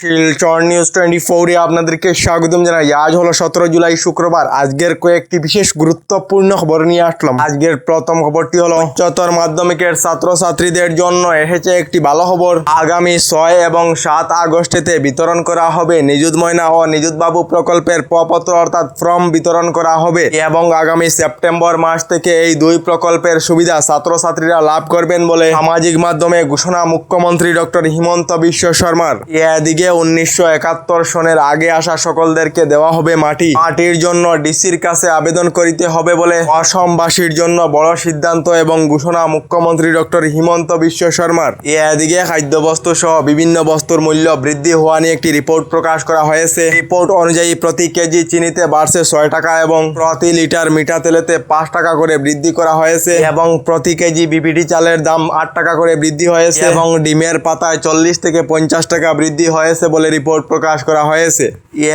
Silchar news 24 আপনাদেরকে স্বাগতম জানাই। আজ হলো 17 জুলাই শুক্রবার। আজকের কয়েকটি বিশেষ গুরুত্বপূর্ণ খবর নিয়ে আসলাম। আজকের প্রথম খবরটি হলো উচ্চতর মাধ্যমিকের ছাত্রছাত্রীদের জন্য এসেছে একটি ভালো খবর। আগামী 6 এবং 7 আগস্টেতে বিতরণ করা হবে নিযুত ময়না ও নিযুত বাবু প্রকল্পের প্রপত্র অর্থাৎ ফর্ম বিতরণ করা হবে এবং আগামী সেপ্টেম্বর মাস থেকে এই দুই প্রকল্পের সুবিধা ছাত্রছাত্রীরা লাভ করবেন বলে সামাজিক মাধ্যমে ঘোষণা মুখ্যমন্ত্রী ডক্টর হিমন্ত বিশ্ব শর্মার। এদিকে 1971 সনের আগে আসা সকলদেরকে দেওয়া হবে মাটির জন্য ডিসির কাছে আবেদন করিতে হবে বলে অসমবাসীর জন্য বড় সিদ্ধান্ত এবং ঘোষণা মুখ্যমন্ত্রী ডক্টর হিমন্ত বিশ্ব শর্মার। এদিকে খাদ্যবস্তু সহ বিভিন্ন বস্তুর মূল্য বৃদ্ধি হওয়া নিয়ে একটি রিপোর্ট প্রকাশ করা হয়েছে। রিপোর্ট অনুযায়ী প্রতি কেজি চিনিতে বাড়ছে 6 টাকা এবং প্রতি লিটার মিঠা তেলেতে 5 টাকা করে বৃদ্ধি করা হয়েছে এবং প্রতি কেজি বিপিটি চালের দাম 8 টাকা করে বৃদ্ধি হয়েছে এবং ডিমের পাতায় 40 থেকে 50 টাকা বৃদ্ধি হয়েছে বলে রিপোর্ট প্রকাশ করা হয়েছে।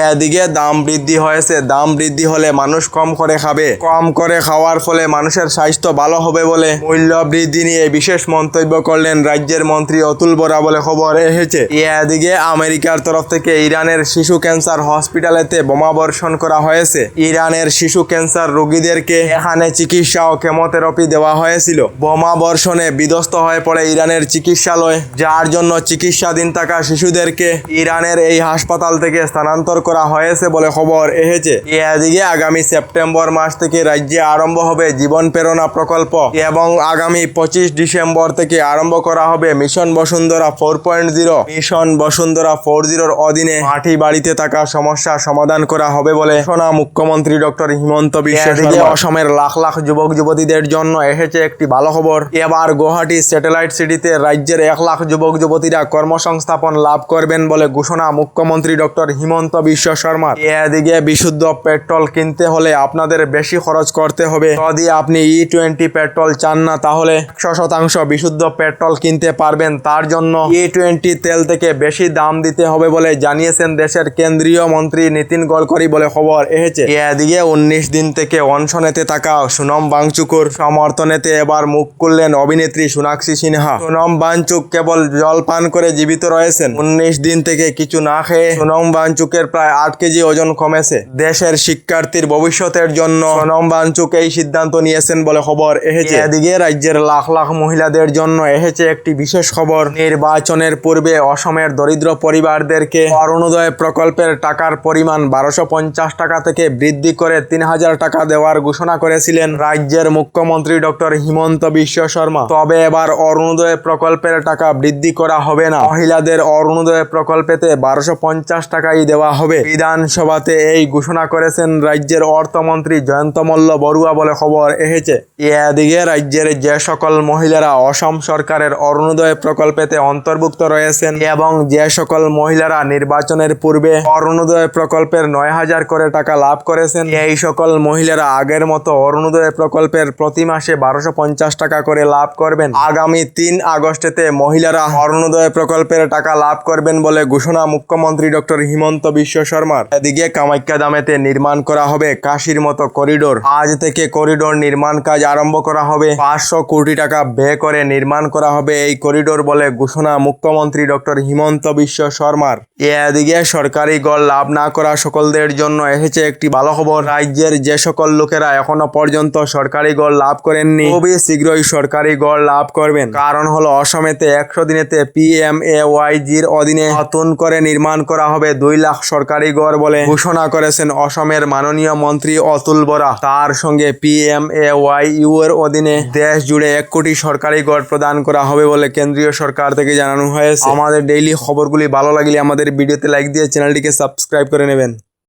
এদিকে দাম বৃদ্ধি হয়েছে। দাম বৃদ্ধি হলে মানুষ কম করে খাবে। কম করে খাওয়ার ফলে মানুষের স্বাস্থ্য ভালো হবে বলে মূল্য বৃদ্ধি নিয়ে বিশেষ মন্তব্য করলেন রাজ্যের মন্ত্রী অতুল বরা বলে খবর এসেছে। এদিকে আমেরিকার তরফ থেকে ইরানের শিশু ক্যান্সার হসপিটালেতে বোমা বর্ষণ করা হয়েছে। ইরানের শিশু ক্যান্সার রোগীদেরকে এখানে চিকিৎসা ও কেমোথেরাপি দেওয়া হয়েছিল। বোমা বর্ষণে বিধ্বস্ত হয়ে পড়ে ইরানের চিকিৎসালয়, যার জন্য চিকিৎসাধীন থাকা শিশুদেরকে ইরানের এই হাসপাতাল থেকে স্থানান্তর করা হয়েছে বলে খবর এসেছে। এদিকে আগামী সেপ্টেম্বর মাস থেকে রাজ্যে আরম্ভ হবে জীবন প্রেরণা প্রকল্প এবং আগামী 25 ডিসেম্বর থেকে আরম্ভ করা হবে মিশন বসুন্ধরা 4.0। মিশন বসুন্ধরা 4.0 অধীনে মাটি বাড়িতে থাকা সমস্যা সমাধান করা হবে বলে ঘোষণা মুখ্যমন্ত্রী ডক্টর হিমন্ত বিশ্ব শর্মা। অসমের লাখ লাখ যুবক যুবতীদের জন্য এসেছে একটি ভালো খবর। এবার গুয়াহাটি স্যাটেলাইট সিটিতে রাজ্যের 1 লাখ যুবক যুবতীরা কর্মসংস্থাপন লাভ করবেন বলে ঘোষণা মুখ্যমন্ত্রী ডক্টর হিমন্ত বিশ্ব শর্মার। এদিকে বিশুদ্ধ পেট্রোল কিনতে হলে আপনাদের বেশি খরচ করতে হবে। যদি আপনি E20 পেট্রোল চান না তাহলে 100% বিশুদ্ধ পেট্রোল কিনতে পারবেন। তার জন্য E20 তেল থেকে বেশি দাম দিতে হবে বলে জানিয়েছেন দেশের কেন্দ্রীয় মন্ত্রী নীতিন গডকরি বলে খবর এসেছে। এদিকে 19 দিন থেকে অনশনেতে থাকা সোনম বাংচুকের সমর্থনেতে এবার মুখ খুললেন অভিনেত্রী সোনাক্ষী সিনহা। সোনম বাংচুক কেবল জল পান করে জীবিত রয়েছেন। 19 দিন থেকে কিছু না খেয়ে সোনম বাংচুকের প্রায় 8 কেজি ওজন কমেছে। দেশের শিক্ষার্থীর ভবিষ্যতের জন্য সোনম বাংচুক এই সিদ্ধান্ত নিয়েছেন বলে খবর এসেছে। এদিকে রাজ্যের লাখ লাখ মহিলাদের জন্য এসেছে একটি বিশেষ খবর। নির্বাচনের পূর্বে অসমের দরিদ্র পরিবারদেরকে অরুণোদয় প্রকল্পের টাকার পরিমাণ 1250 টাকা থেকে বৃদ্ধি করে 3000 টাকা দেওয়ার ঘোষণা করেছিলেন রাজ্যের মুখ্যমন্ত্রী ডক্টর হিমন্ত বিশ্ব শর্মা। তবে এবার অরুণোদয় প্রকল্পের টাকা বৃদ্ধি করা হবে না। মহিলাদের অরুণোদয় প্রকল্পেতে 1250 টাকাই দেওয়া হবে। বিধানসভাতে এই ঘোষণা করেছেন রাজ্যের অর্থমন্ত্রী জয়ন্ত মল্ল বড়ুয়া বলে খবর এসেছে। এদিকে রাজ্যের যে সকল মহিলারা অসম সরকারের অরুণোদয় প্রকল্পেতে অন্তর্ভুক্ত রয়েছেন এবং যে সকল মহিলারা নির্বাচনের পূর্বে অরুণোদয় প্রকল্পের 9000 করে টাকা লাভ করেছেন, এই সকল মহিলারা আগের মতো অরুণোদয় প্রকল্পের প্রতি মাসে 1250 টাকা করে লাভ করবেন। আগামী 3 আগস্টেতে মহিলারা অরুণোদয় প্রকল্পের টাকা লাভ করবেন বলে ঘোষণা মুখ্যমন্ত্রী ডক্টর হিমন্ত বিশ্ব শর্মার। এদিকে কামাখ্যা ধামেতে নির্মাণ করা হবে কাশীর মতো করিডোর। আজ থেকে করিডোর নির্মাণ কাজ আরম্ভ করা হবে। 500 কোটি টাকা ব্যয় করে নির্মাণ করা হবে এই করিডোর বলে ঘোষণা মুখ্যমন্ত্রী ডক্টর হিমন্ত বিশ্ব শর্মার। এদিকে সরকারি গড় লাভ না করা সকলদের জন্য এসেছে একটি ভালো খবর। রাজ্যের যে সকল লোকেরা এখনো পর্যন্ত সরকারি গড় লাভ করেননি, খুবই শীঘ্রই সরকারি গড় লাভ করবেন। কারণ হলো অসমেতে 100 দিনেতে PMAYG'র অধীনে নতুন করে নির্মাণ করা হবে 2 লাখ সরকারি গড় বলে ঘোষণা করেছেন অসমের মাননীয় মন্ত্রী অতুল বরা। তার সঙ্গে PMAYU এর অধীনে দেশ জুড়ে 1 কোটি সরকারি গড় প্রদান করা হবে বলে কেন্দ্রীয় সরকার থেকে জানানো হয়েছে। আমাদের ডেইলি খবরগুলি ভালো লাগলে আমাদের ভিডিওতে লাইক দিয়ে চ্যানেলটিকে সাবস্ক্রাইব করে নেবেন।